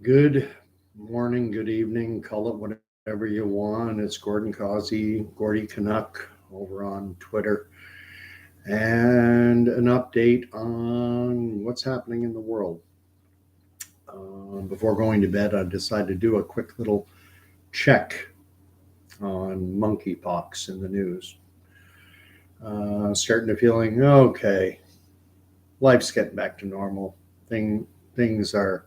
Good morning, good evening, call it whatever you want. It's Gordon Causey, Gordy Canuck over on Twitter, and an update on what's happening in the world. Before going to bed, I decided to do a quick little check on monkeypox in the news. Starting to feeling okay. Life's getting back to normal. Things are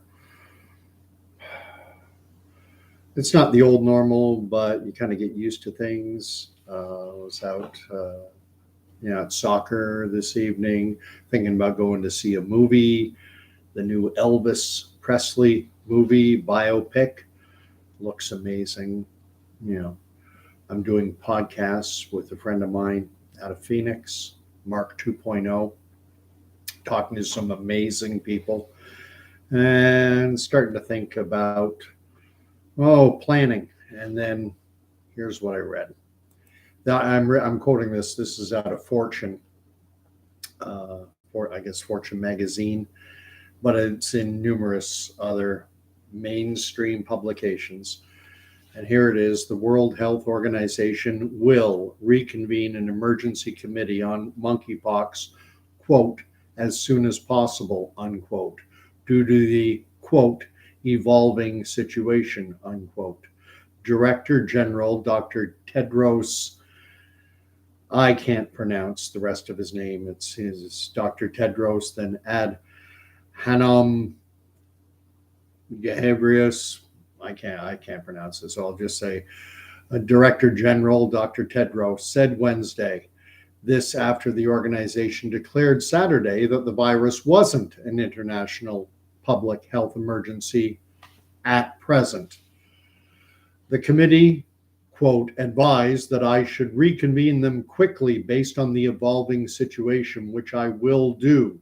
it's not the old normal, but you kind of get used to things. I was out, at soccer this evening, thinking about going to see a movie. The new Elvis Presley movie biopic looks amazing. You know, I'm doing podcasts with a friend of mine out of Phoenix, Mark 2.0, talking to some amazing people and starting to think about planning. And then here's what I read. Now I'm quoting this. This is out of Fortune, for I guess Fortune magazine, but it's in numerous other mainstream publications. And here it is: the World Health Organization will reconvene an emergency committee on monkeypox, quote, as soon as possible, unquote, due to the, quote, evolving situation, unquote. Director General Dr. Tedros, I can't pronounce the rest of his name. It's his Dr. Tedros, then Adhanom Ghebreyesus. I can't pronounce this. So I'll just say Director General Dr. Tedros said Wednesday, this after the organization declared Saturday that the virus wasn't an international public health emergency at present. The committee, quote, advised that I should reconvene them quickly based on the evolving situation, which I will do,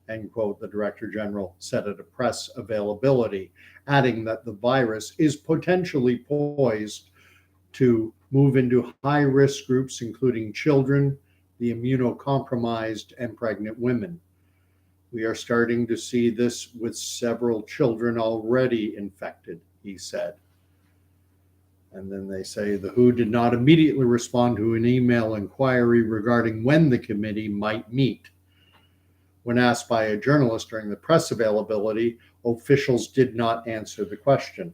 end quote, the Director General said at a press availability, adding that the virus is potentially poised to move into high risk groups, including children, the immunocompromised, and pregnant women. We are starting to see this with several children already infected, he said. And then they say the WHO did not immediately respond to an email inquiry regarding when the committee might meet. When asked by a journalist during the press availability, officials did not answer the question.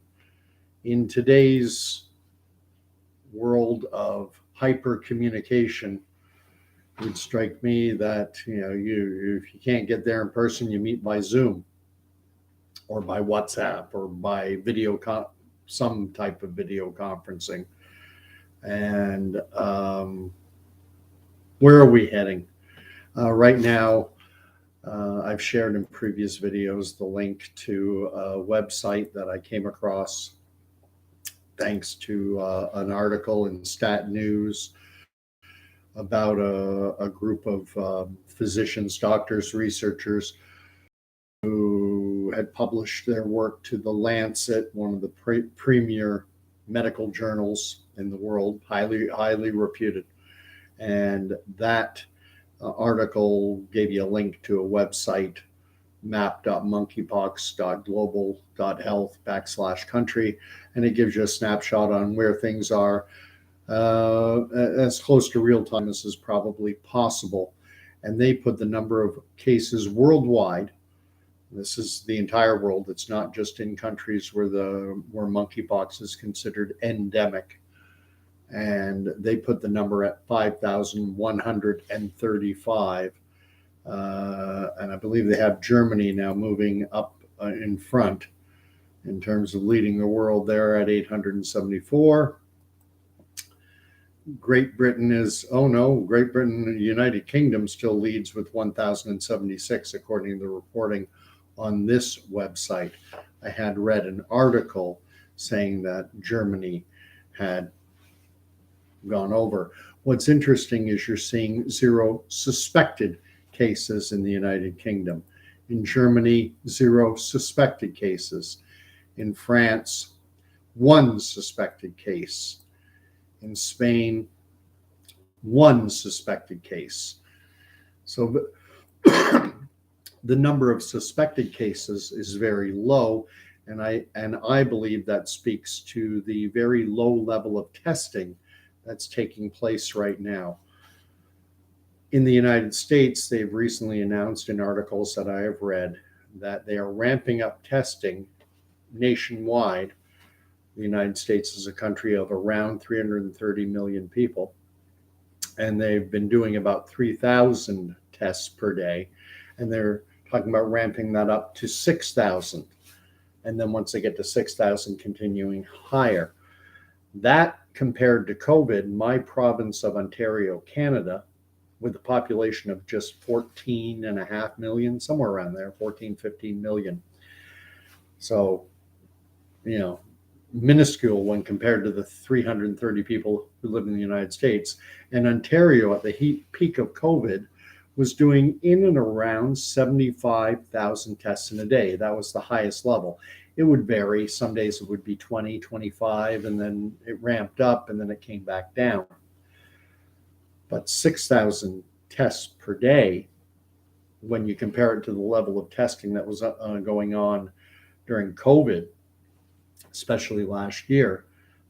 In today's world of hyper communication, it would strike me that you if you can't get there in person, you meet by Zoom or by WhatsApp or by some type of video conferencing. And where are we heading? Right now, I've shared in previous videos the link to a website that I came across thanks to an article in Stat News about a group of physicians, doctors, researchers who had published their work to the Lancet, one of the premier medical journals in the world, highly reputed. And that article gave you a link to a website, map.monkeypox.global.health/country, and it gives you a snapshot on where things are, as close to real time as is probably possible. And they put the number of cases worldwide. This is the entire world. It's not just in countries where monkeypox is considered endemic. And they put the number at 5,135. And I believe they have Germany now moving up in front in terms of leading the world. There at 874. Great Britain, the United Kingdom still leads with 1,076, according to the reporting on this website. I had read an article saying that Germany had gone over. What's interesting is you're seeing 0 suspected cases in the United Kingdom. In Germany, 0 suspected cases. In France, 1 suspected case. In Spain, 1 suspected case. So the number of suspected cases is very low, And I believe that speaks to the very low level of testing that's taking place right now. In the United States, they've recently announced in articles that I have read that they are ramping up testing nationwide. The United States is a country of around 330 million people, and they've been doing about 3,000 tests per day, and they're talking about ramping that up to 6,000. And then once they get to 6,000, continuing higher. That compared to COVID, my province of Ontario, Canada, with a population of just 14.5 million, somewhere around there, 14, 15 million. So, minuscule when compared to the 330 people who live in the United States. And Ontario, at the peak of COVID, was doing in and around 75,000 tests in a day. That was the highest level. It would vary. Some days it would be 20, 25, and then it ramped up, and then it came back down. But 6,000 tests per day, when you compare it to the level of testing that was going on during COVID, especially last year,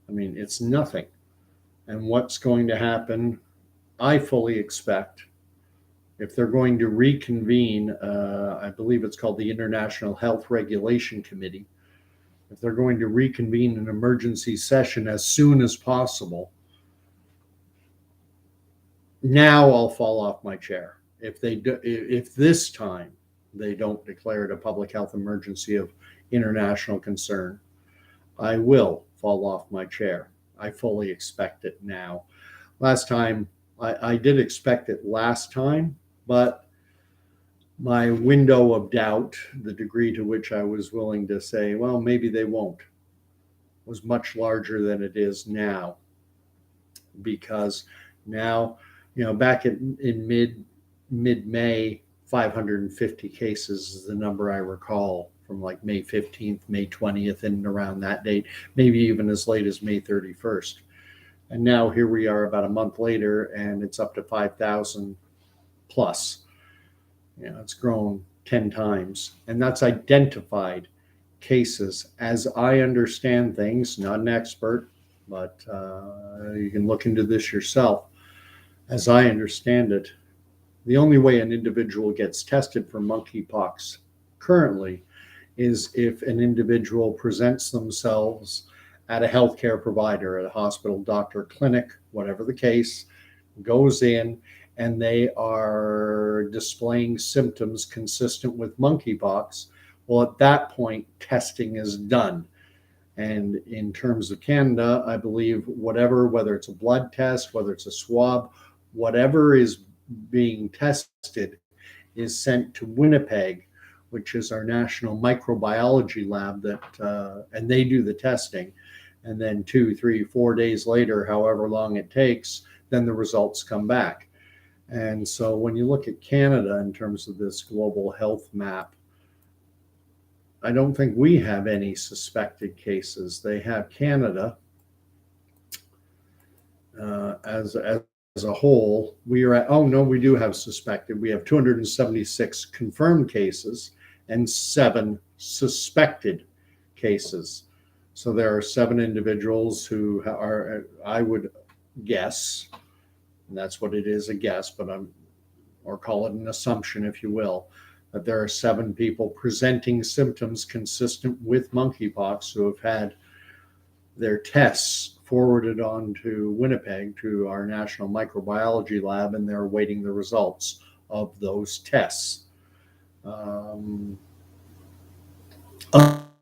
I mean, it's nothing. And what's going to happen, I fully expect, if they're going to reconvene, I believe it's called the International Health Regulation Committee, if they're going to reconvene an emergency session as soon as possible, now I'll fall off my chair. If this time they don't declare it a public health emergency of international concern, I will fall off my chair. I fully expect it now. Last time, I did expect it last time, but my window of doubt, the degree to which I was willing to say, well, maybe they won't, was much larger than it is now. Because now, back in mid-May, 550 cases is the number I recall from like May 15th, May 20th, and around that date, maybe even as late as May 31st. And now here we are about a month later, and it's up to 5,000 plus. It's grown 10 times, and that's identified cases. As I understand things, not an expert, but you can look into this yourself. As I understand it, the only way an individual gets tested for monkeypox currently is if an individual presents themselves at a healthcare provider, at a hospital, doctor, clinic, whatever the case, goes in, and they are displaying symptoms consistent with monkeypox. Well, at that point, testing is done. And in terms of Canada, I believe whether it's a blood test, whether it's a swab, whatever is being tested is sent to Winnipeg, which is our national microbiology lab, and they do the testing. And then 2, 3, 4 days later, however long it takes, then the results come back. And so when you look at Canada in terms of this global health map, I don't think we have any suspected cases. They have Canada as a whole. We are at, oh no, we do have suspected. We have 276 confirmed cases and 7 suspected cases. So there are 7 individuals who are, I would guess, and that's what it is, a guess, or call it an assumption, if you will, that there are 7 people presenting symptoms consistent with monkeypox who have had their tests forwarded on to Winnipeg, to our national microbiology lab, and they're awaiting the results of those tests.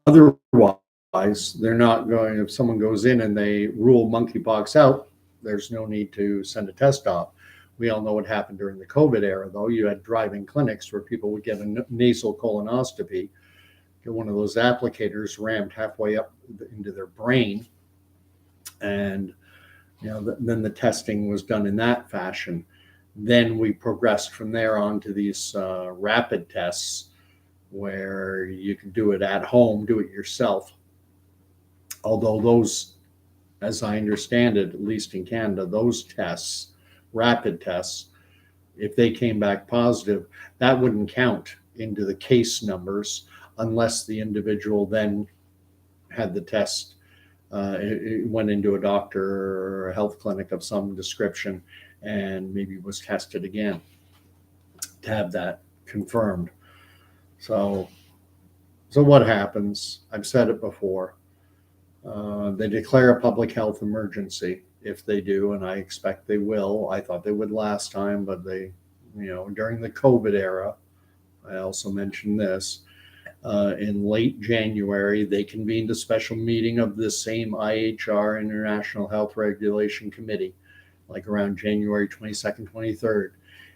Otherwise, they're not going, if someone goes in and they rule monkeypox out, there's no need to send a test off. We all know what happened during the COVID era, though. You had drive-in clinics where people would get a nasal colonoscopy, get one of those applicators rammed halfway up into their brain, and then the testing was done in that fashion. Then we progressed from there on to these rapid tests where you can do it at home, do it yourself. Although those, as I understand it, at least in Canada, those tests, rapid tests, if they came back positive, that wouldn't count into the case numbers unless the individual then had the test, it went into a doctor or a health clinic of some description and maybe was tested again to have that confirmed. So what happens? I've said it before. They declare a public health emergency if they do, and I expect they will. I thought they would last time, but they, during the COVID era, I also mentioned this. In late January, they convened a special meeting of the same IHR, International Health Regulation Committee, like around January 22nd, 23rd.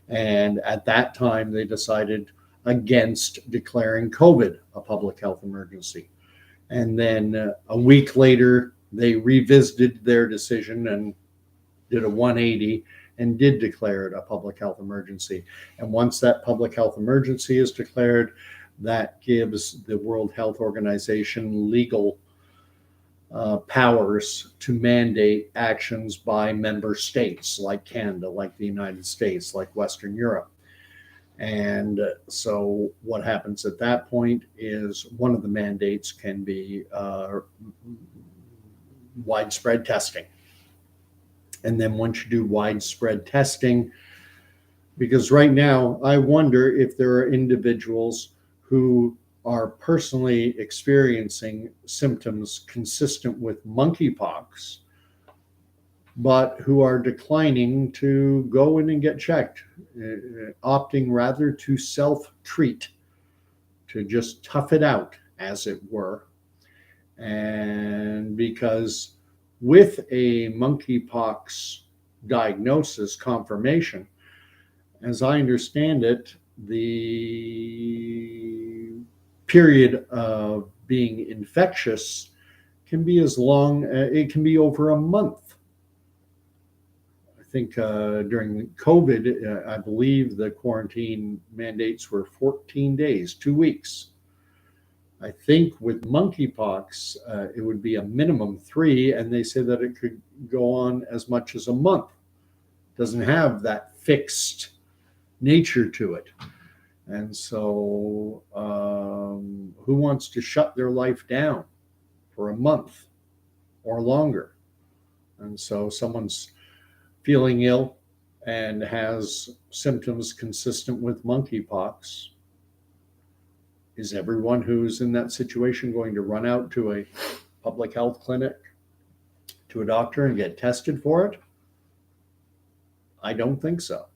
And at that time, they decided against declaring COVID a public health emergency. And then a week later, they revisited their decision and did a 180 and did declare it a public health emergency. And once that public health emergency is declared, that gives the World Health Organization legal powers to mandate actions by member states like Canada, like the United States, like Western Europe. And so what happens at that point is one of the mandates can be widespread testing. And then once you do widespread testing, because right now I wonder if there are individuals who are personally experiencing symptoms consistent with monkeypox, but who are declining to go in and get checked, opting rather to self-treat, to just tough it out, as it were. And because with a monkeypox diagnosis confirmation, as I understand it, the period of being infectious can be as long, it can be over a month. I think during COVID, I believe the quarantine mandates were 14 days, 2 weeks. I think with monkeypox, it would be a minimum 3, and they say that it could go on as much as a month. Doesn't have that fixed nature to it. And so who wants to shut their life down for a month or longer? And so someone's feeling ill and has symptoms consistent with monkeypox. Is everyone who's in that situation going to run out to a public health clinic, to a doctor, and get tested for it? I don't think so.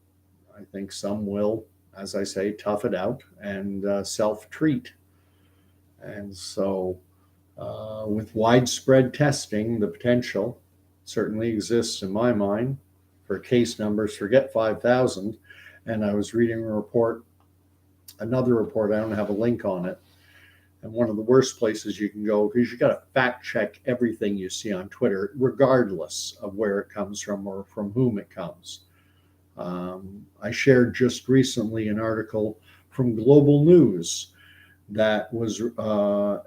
I think some will, as I say, tough it out and self-treat. And so with widespread testing, the potential certainly exists in my mind for case numbers, forget 5,000. And I was reading a report, another report, I don't have a link on it. And one of the worst places you can go, because you got to fact check everything you see on Twitter, regardless of where it comes from or from whom it comes. I shared just recently an article from Global News that was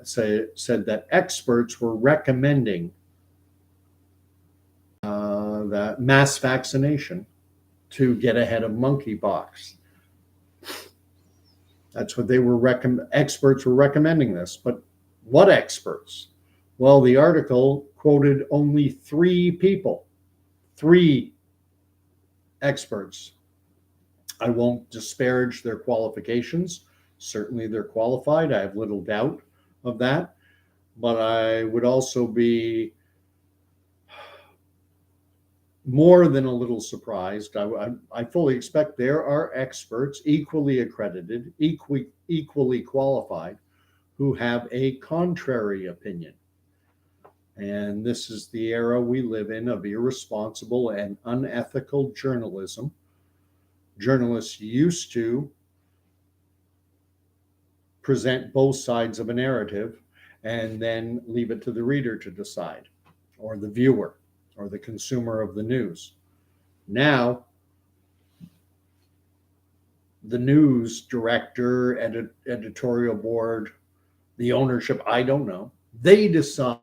said that experts were recommending that mass vaccination to get ahead of monkeypox. That's what they were experts were recommending this. But what experts? Well, the article quoted only 3 people, 3 experts. I won't disparage their qualifications. Certainly they're qualified. I have little doubt of that. But I would also be more than a little surprised. I fully expect there are experts, equally accredited, equally qualified, who have a contrary opinion. And this is the era we live in of irresponsible and unethical journalism. Journalists used to present both sides of a narrative and then leave it to the reader to decide, or the viewer, or the consumer of the news. Now, the news director, editorial board, the ownership, I don't know, they decide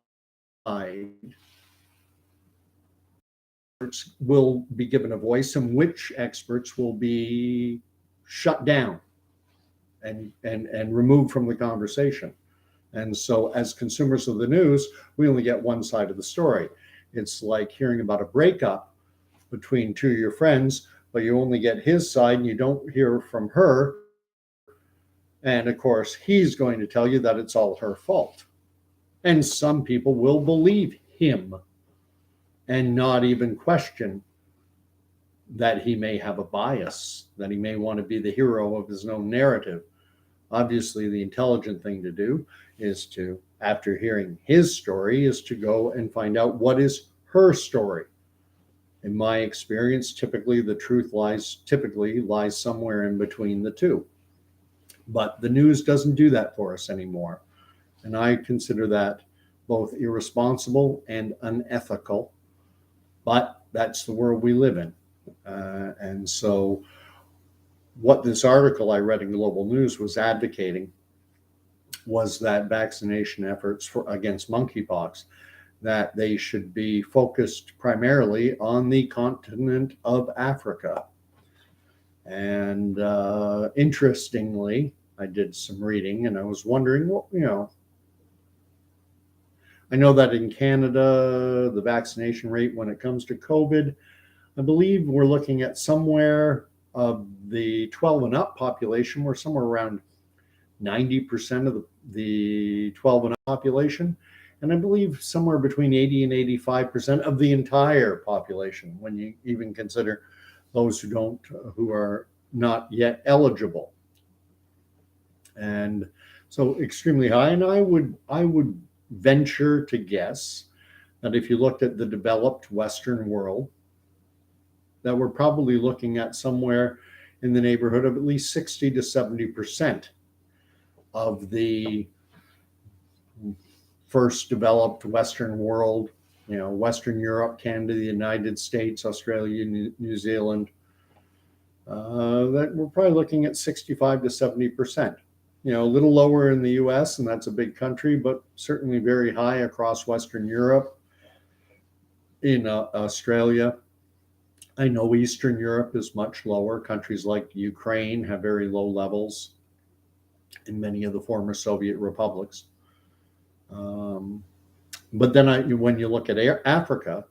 will be given a voice and which experts will be shut down and removed from the conversation. And so, as consumers of the news, we only get one side of the story. It's like hearing about a breakup between two of your friends, but you only get his side and you don't hear from her. And of course, he's going to tell you that it's all her fault. And some people will believe him and not even question that he may have a bias, that he may want to be the hero of his own narrative. Obviously, the intelligent thing to do is to, after hearing his story, is to go and find out what is her story. In my experience, typically lies somewhere in between the two. But the news doesn't do that for us anymore. And I consider that both irresponsible and unethical. But that's the world we live in. And so, what this article I read in Global News was advocating was that vaccination efforts against monkeypox, that they should be focused primarily on the continent of Africa. And interestingly, I did some reading and I was wondering, I know that in Canada, the vaccination rate when it comes to COVID, I believe we're looking at somewhere of the 12 and up population, we're somewhere around 90% of the 12 and up population. And I believe somewhere between 80 and 85% of the entire population, when you even consider those who are not yet eligible. And so extremely high. And I would venture to guess that if you looked at the developed Western world, that we're probably looking at somewhere in the neighborhood of at least 60 to 70% of the first developed Western world, Western Europe, Canada, the United States, Australia, New Zealand, that we're probably looking at 65 to 70%. A little lower in the US, and that's a big country, but certainly very high across Western Europe, in Australia. I know Eastern Europe is much lower. Countries like Ukraine have very low levels in many of the former Soviet republics. But then when you look at Africa,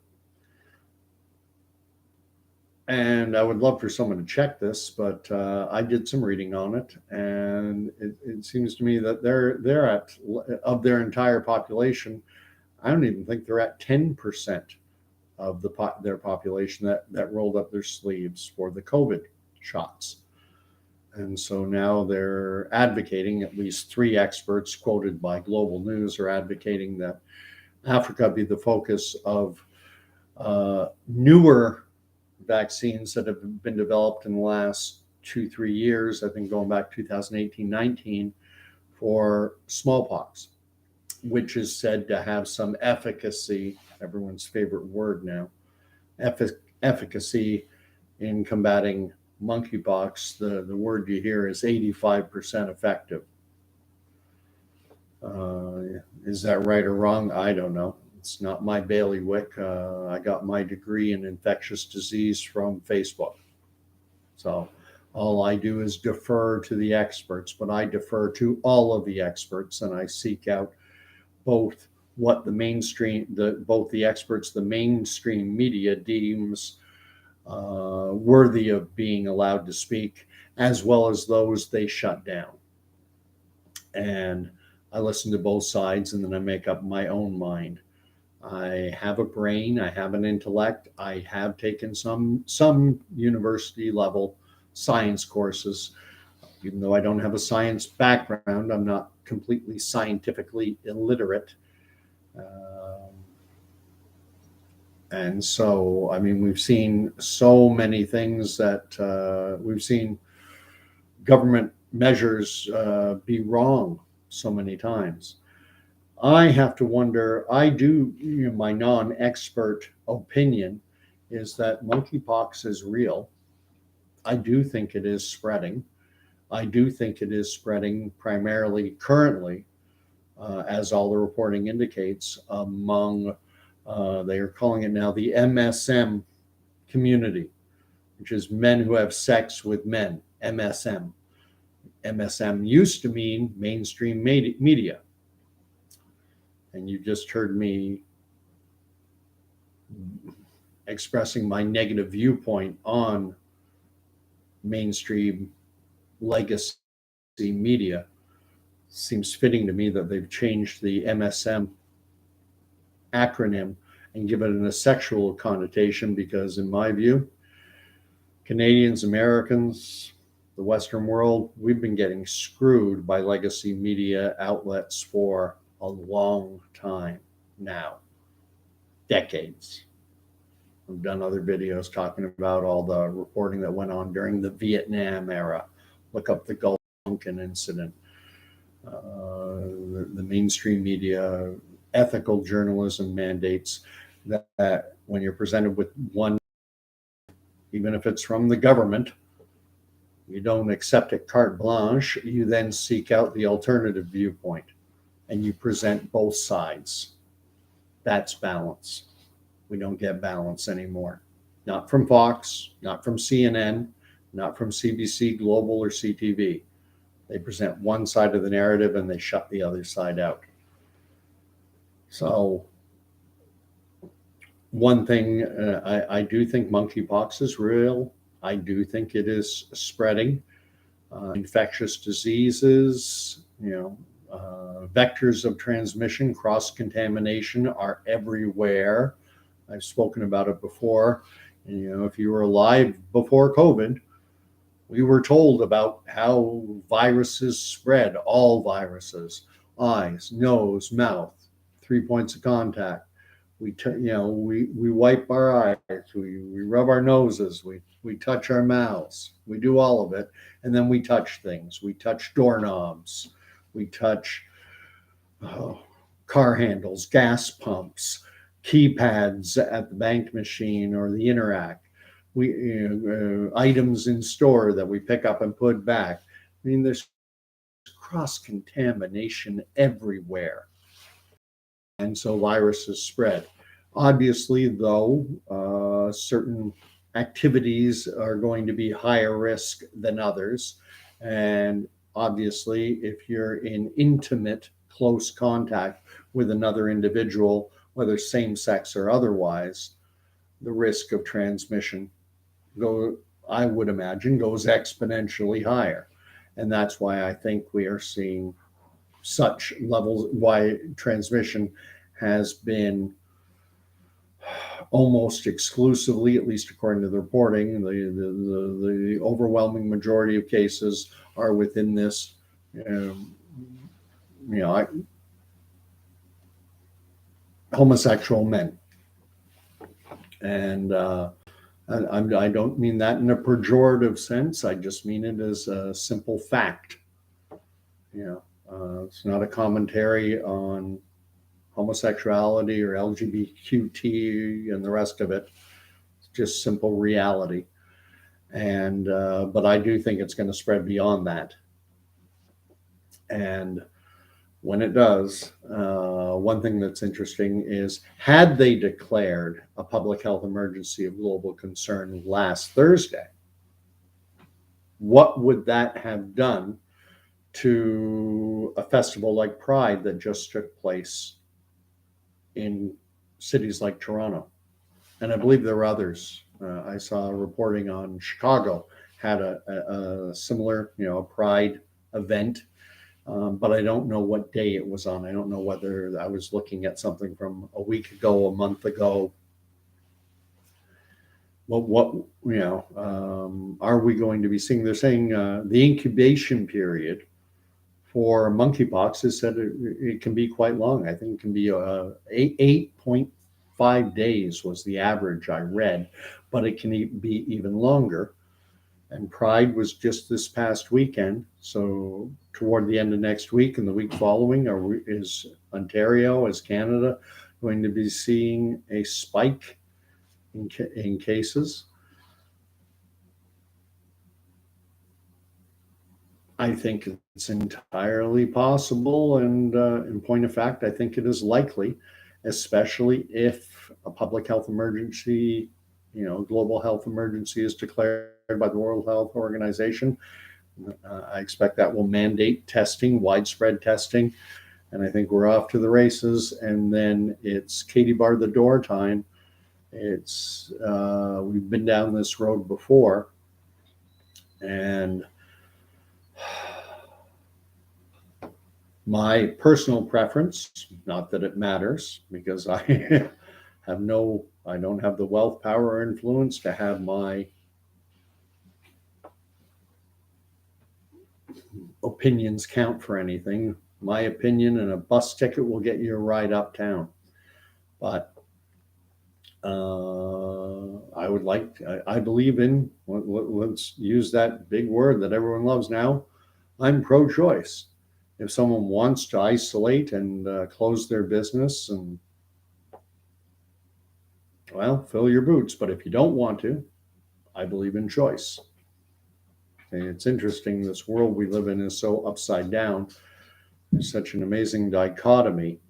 and I would love for someone to check this, but I did some reading on it, and it seems to me that they're at, of their entire population, I don't even think they're at 10% of their population that rolled up their sleeves for the COVID shots. And so now they're advocating, at least 3 experts quoted by Global News are advocating that Africa be the focus of newer vaccines that have been developed in the last 2-3 years, I think going back 2018-19, for smallpox, which is said to have some efficacy, everyone's favorite word now, efficacy in combating monkeypox. The word you hear is 85% effective. Is that right or wrong? I don't know. It's not my bailiwick. I got my degree in infectious disease from Facebook. So all I do is defer to the experts, but I defer to all of the experts, and I seek out both what the mainstream media deems worthy of being allowed to speak, as well as those they shut down. And I listen to both sides, and then I make up my own mind. I have a brain, I have an intellect, I have taken some university level science courses. Even though I don't have a science background, I'm not completely scientifically illiterate. And so, I mean, we've seen so many things that we've seen government measures be wrong so many times. I have to wonder, my non-expert opinion is that monkeypox is real. I do think it is spreading. I do think it is spreading primarily currently, as all the reporting indicates, among, they are calling it now the MSM community, which is men who have sex with men, MSM. MSM used to mean mainstream media. and you just heard me expressing my negative viewpoint on mainstream legacy media, seems fitting to me that they've changed the MSM acronym and given it a sexual connotation because, in my view, Canadians, Americans, the Western world, we've been getting screwed by legacy media outlets for a long time now, decades. I've done other videos talking about all the reporting that went on during the Vietnam era. Look up the Gulf Tonkin incident. The mainstream media, ethical journalism mandates that when you're presented with one, even if it's from the government, you don't accept it carte blanche. You then seek out the alternative viewpoint and you present both sides. That's balance. We don't get balance anymore. Not from Fox, not from CNN, not from CBC Global or CTV. They present one side of the narrative and they shut the other side out. So, one thing, I do think monkeypox is real. I do think it is spreading. Infectious diseases, vectors of transmission, cross contamination are everywhere. I've spoken about it before. And, if you were alive before COVID, we were told about how viruses spread, all viruses, eyes, nose, mouth, 3 points of contact. We wipe our eyes, we rub our noses, we touch our mouths, we do all of it, and then we touch things. We touch doorknobs, we touch car handles, gas pumps, keypads at the bank machine or the Interac. Items in store that we pick up and put back. I mean, there's cross contamination everywhere. And so viruses spread. Obviously, though, certain activities are going to be higher risk than others. And obviously, if you're in intimate, close contact with another individual, whether same sex or otherwise, the risk of transmission, I would imagine, goes exponentially higher. And that's why I think we are seeing such levels, why transmission has been almost exclusively, at least according to the reporting, the overwhelming majority of cases are within this, homosexual men. And I don't mean that in a pejorative sense. I just mean it as a simple fact. It's not a commentary on homosexuality or LGBTQ and the rest of it. It's just simple reality. And but I do think it's going to spread beyond that. And when it does, one thing that's interesting is, had they declared a public health emergency of global concern last Thursday, what would that have done to a festival like Pride that just took place in cities like Toronto? And I believe there were others. I saw reporting on Chicago had a similar, Pride event. But I don't know what day it was on. I don't know whether I was looking at something from a week ago, a month ago. Well, are we going to be seeing? They're saying the incubation period for monkeypox is said it can be quite long. I think it can be 8.5 days was the average I read, but it can be even longer. And Pride was just this past weekend. So toward the end of next week and the week following, is Ontario, is Canada going to be seeing a spike in cases? I think it's entirely possible. And in point of fact, I think it is likely, especially if a public health emergency, global health emergency is declared by the World Health Organization. I expect that will mandate testing, widespread testing. And I think we're off to the races. And then it's Katie bar the door time. It's we've been down this road before, and my personal preference, not that it matters, because I I don't have the wealth, power, or influence to have my opinions count for anything. My opinion and a bus ticket will get you a ride uptown. But I would like, I believe in, let's use that big word that everyone loves now. I'm pro choice. If someone wants to isolate and close their business, and well, fill your boots. But if you don't want to, I believe in choice. And it's interesting, this world we live in is so upside down. There's such an amazing dichotomy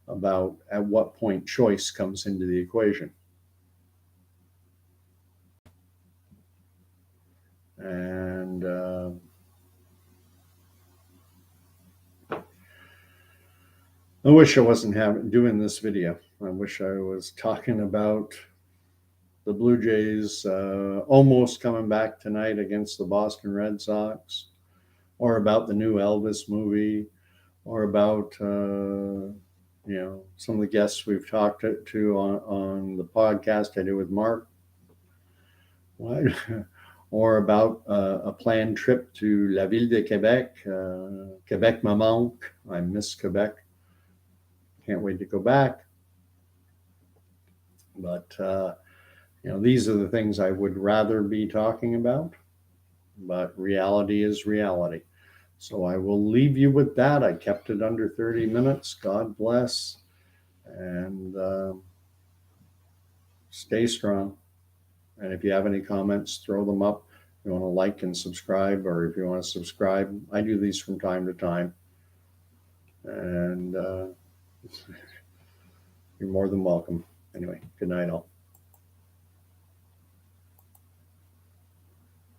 about at what point choice comes into the equation. And I wish I wasn't doing this video. I wish I was talking about the Blue Jays almost coming back tonight against the Boston Red Sox, or about the new Elvis movie, or about some of the guests we've talked to on the podcast I did with Mark. What? Or about a planned trip to La Ville de Quebec. Quebec me manque. I miss Quebec. Can't wait to go back. But these are the things I would rather be talking about. But reality is reality. So I will leave you with that. I kept it under 30 minutes. God bless. And stay strong. And if you have any comments, throw them up. If you want to like and subscribe, or if you want to subscribe, I do these from time to time. And you're more than welcome. Anyway, good night all.